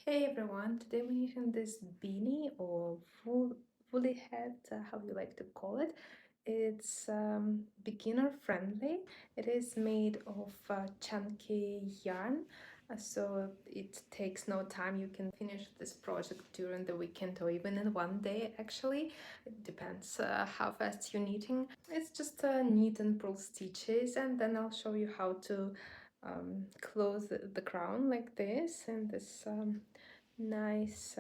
Hey everyone, today we're using this beanie or woolly hat, how you like to call it. It's beginner friendly. It is made of chunky yarn, so it takes no time. You can finish this project during the weekend or even in one day actually. It depends how fast you're knitting. It's just knit and purl stitches, and then I'll show you how to close the crown like this and this nice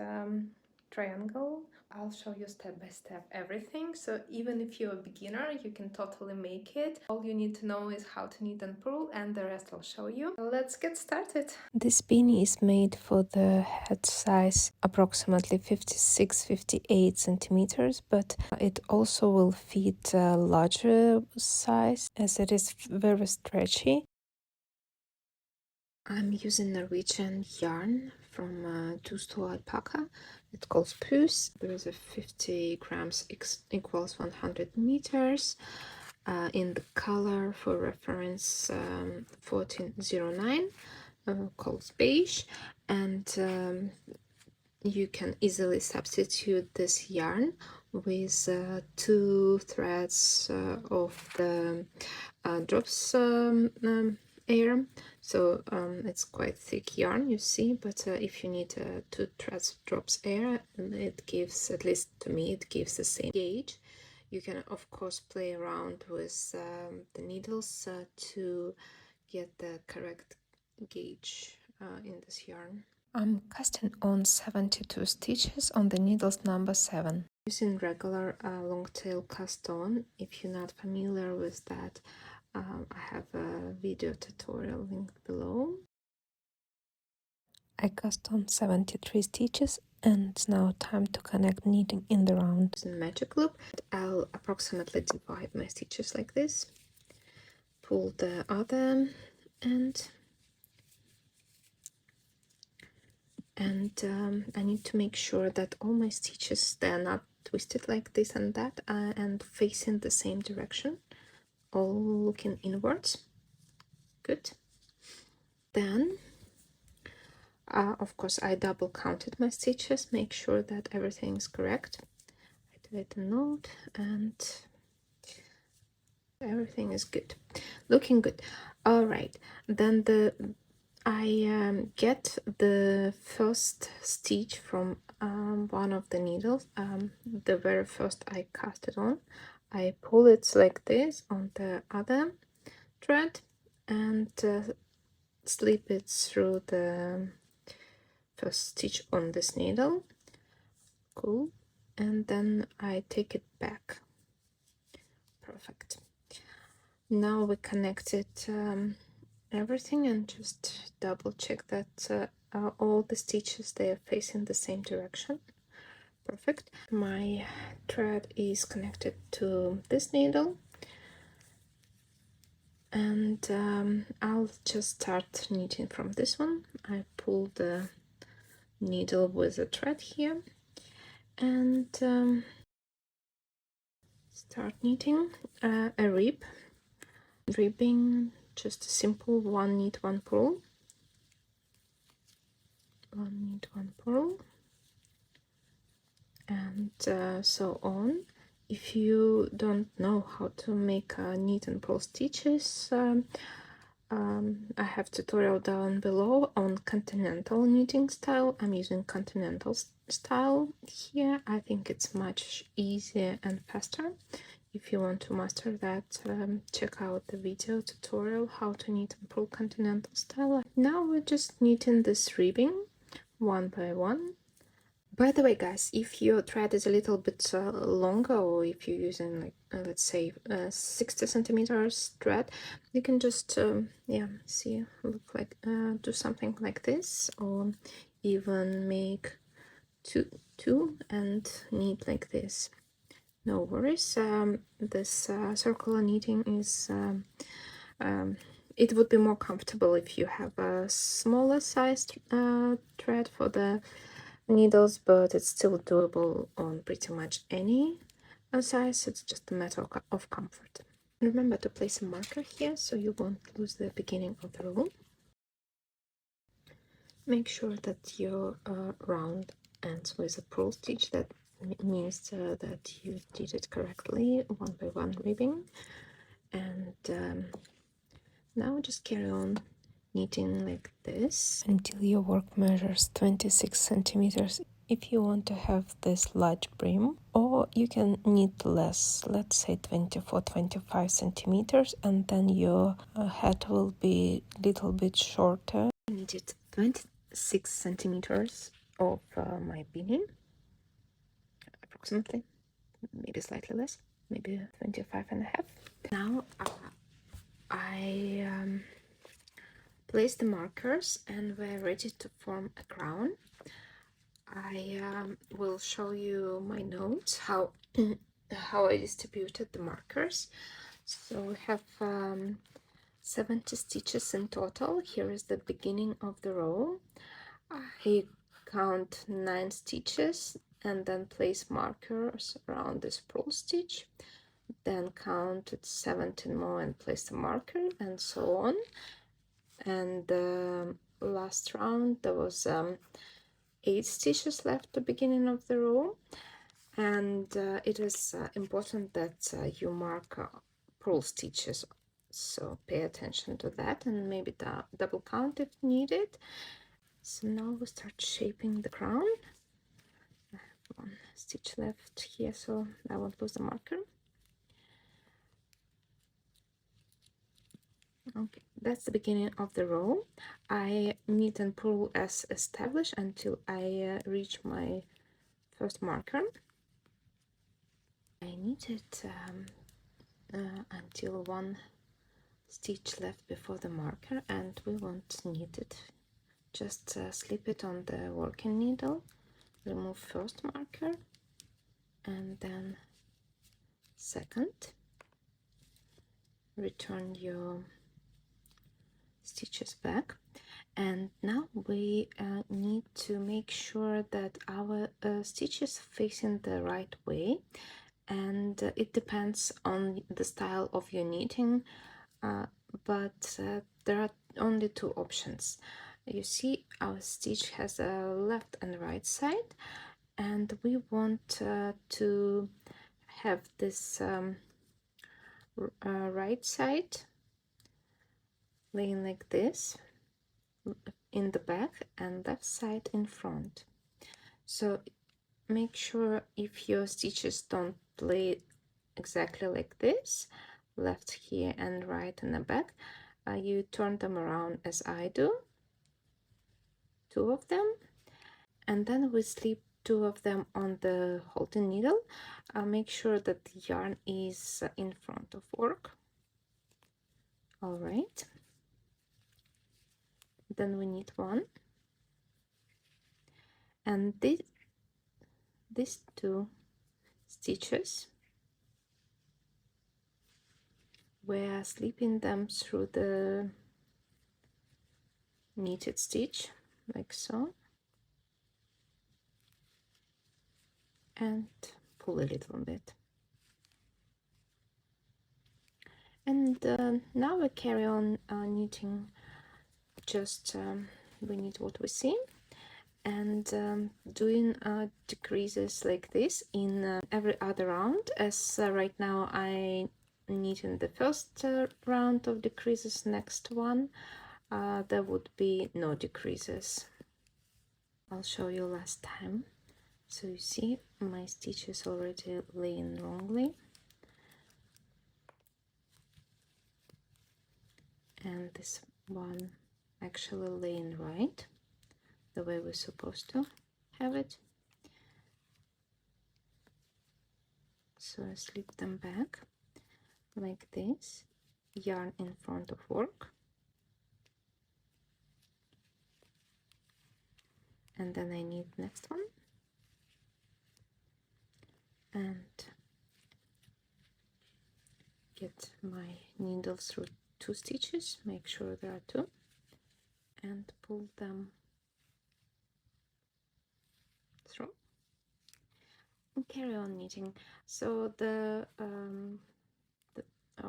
triangle. I'll show you step by step everything, so even if you're a beginner you can totally make it. All you need to know is how to knit and purl, and the rest I'll show you. Let's get started. This beanie is made for the head size approximately 56-58 centimeters, but it also will fit a larger size as it is very stretchy. I'm using Norwegian yarn from two-store alpaca. It's called Spruce. There is a 50 grams equals 100 meters. In the color for reference 1409, called beige, and you can easily substitute this yarn with two threads of the drops air. So it's quite thick yarn, you see, but if you need two threads of drops air, it gives, at least to me, it gives the same gauge. You can of course play around with the needles to get the correct gauge in this yarn. I'm casting on 72 stitches on the needles number 7. Using regular long tail cast on. If you're not familiar with that, I have a video tutorial linked below. I cast on 73 stitches, and it's now time to connect knitting in the round. Using magic loop, I'll approximately divide my stitches like this, pull the other end, and I need to make sure that all my stitches, they're not twisted like this and that, and facing the same direction, all looking inwards. Good. Then of course I double counted my stitches, make sure that everything is correct. I did a note and everything is good, looking good. All right, then I get the first stitch from one of the needles, the very first I cast it on. I pull it like this on the other thread and slip it through the first stitch on this needle. Cool. And then I take it back. Perfect. Now we connected everything, and just double check that all the stitches, they are facing the same direction. Perfect. My thread is connected to this needle, and I'll just start knitting from this one. I pull the needle with a thread here and start knitting a rib. Ribbing, just a simple one knit, one purl, one knit, one purl, and so on. If you don't know how to make knit and purl stitches, I have tutorial down below on continental knitting style. I'm using continental style here. I think it's much easier and faster. If you want to master that, check out the video tutorial how to knit and purl continental style. Now we're just knitting this ribbing one by one. By the way, guys, if your thread is a little bit longer, or if you're using, like, let's say 60 centimeters thread, you can just yeah, see, look like do something like this, or even make two and knit like this. No worries. This circular knitting is it would be more comfortable if you have a smaller sized thread for the needles, but it's still doable on pretty much any size. It's just a matter of comfort. Remember to place a marker here so you won't lose the beginning of the row. Make sure that your round ends with a purl stitch. That means that you did it correctly, one by one ribbing. And now just carry on knitting like this until your work measures 26 centimeters. If you want to have this large brim, or you can knit less, let's say 24-25 centimeters, and then your head will be a little bit shorter. I knitted 26 centimeters of my beanie, approximately, maybe slightly less, maybe 25 and a half. Now I place the markers and we're ready to form a crown. I will show you my notes, how how I distributed the markers. So we have 70 stitches in total. Here is the beginning of the row. I count 9 stitches and then place markers around this purl stitch, then counted 17 more and place the marker, and so on. And the last round there was 8 stitches left at the beginning of the row, and it is important that you mark purl stitches, so pay attention to that and maybe double count if needed. So now we start shaping the crown. I have 1 stitch left here, so I won't lose the marker. Okay, that's the beginning of the row. I knit and purl as established until I reach my first marker. I knitted until 1 stitch left before the marker, and we won't knit it. Just slip it on the working needle, remove first marker and then second, return your stitches back, and now we need to make sure that our stitch is facing the right way, and it depends on the style of your knitting, but there are only 2 options. You see our stitch has a left and right side, and we want to have this right side laying like this in the back and left side in front. So make sure if your stitches don't lay exactly like this, left here and right in the back, you turn them around as I do, 2 of them, and then we slip 2 of them on the halting needle. Make sure that the yarn is in front of work. All right, then we need 1, and these 2 stitches, we're slipping them through the knitted stitch like so, and pull a little bit. And now we carry on knitting, just we knit what we see, and doing decreases like this in every other round, as right now I knit in the first round of decreases. Next one there would be no decreases. I'll show you last time. So you see my stitch is already laying wrongly, and this one actually laying right, the way we're supposed to have it. So I slip them back like this, yarn in front of work, and then I knit next one, and get my needle through 2 stitches, make sure there are 2, and pull them through and carry on knitting. So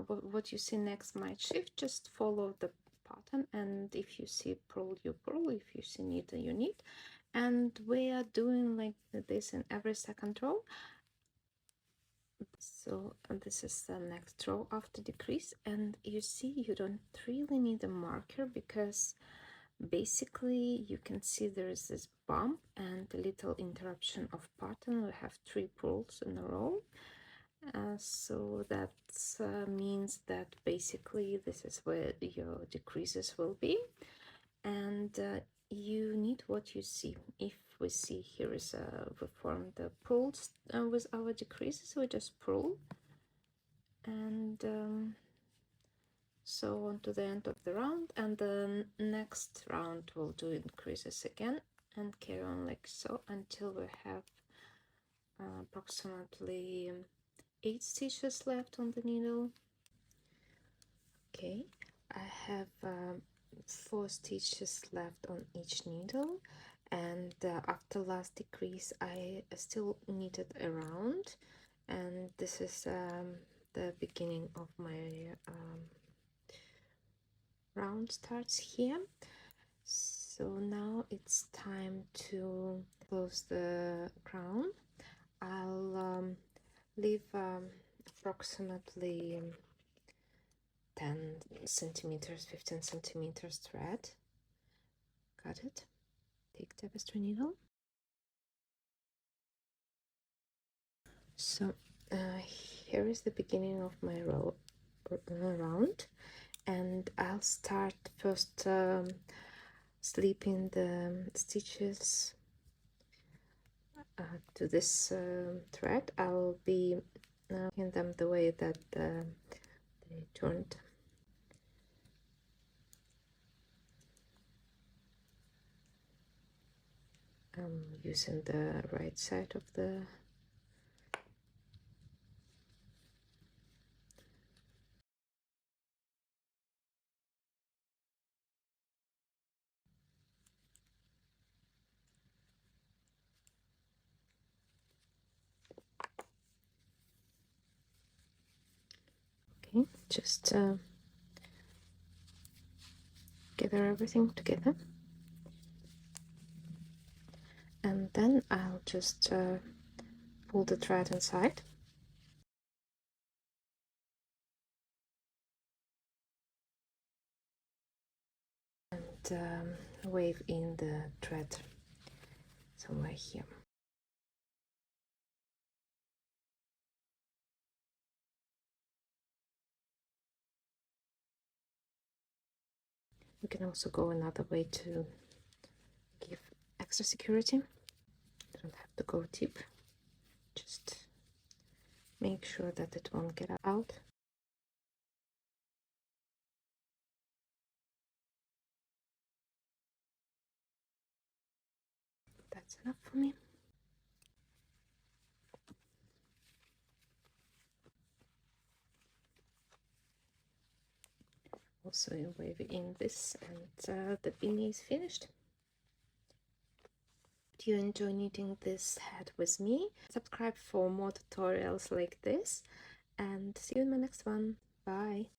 what you see next might shift, just follow the pattern, and if you see purl, you purl, if you see knit, you knit. And we are doing like this in every second row. So this is the next row after decrease, and you see you don't really need a marker because basically you can see there is this bump and a little interruption of pattern. We have 3 pulls in a row, so that means that basically this is where your decreases will be, and you need what you see. If we see here is we form the pulls with our decreases, we just pull, and so on to the end of the round, and the next round we'll do increases again and carry on like so until we have approximately 8 stitches left on the needle. Okay, I have 4 stitches left on each needle, and after last decrease I still knitted a round, and this is the beginning of my round starts here. So now it's time to close the crown. I'll leave approximately 10 centimeters, 15 centimeters thread. Got it. Take tapestry needle. So here is the beginning of my round, and I'll start first slipping the stitches to this thread. I'll be in them the way that they turned. I'm using the right side of the okay, just gather everything together, and then I'll just pull the thread inside and wave in the thread somewhere here. You can also go another way to give extra security. You don't have to go deep, just make sure that it won't get out. That's enough for me. Also you wave in this, and the beanie is finished. Do you enjoy knitting this hat with me? Subscribe for more tutorials like this, and see you in my next one. Bye!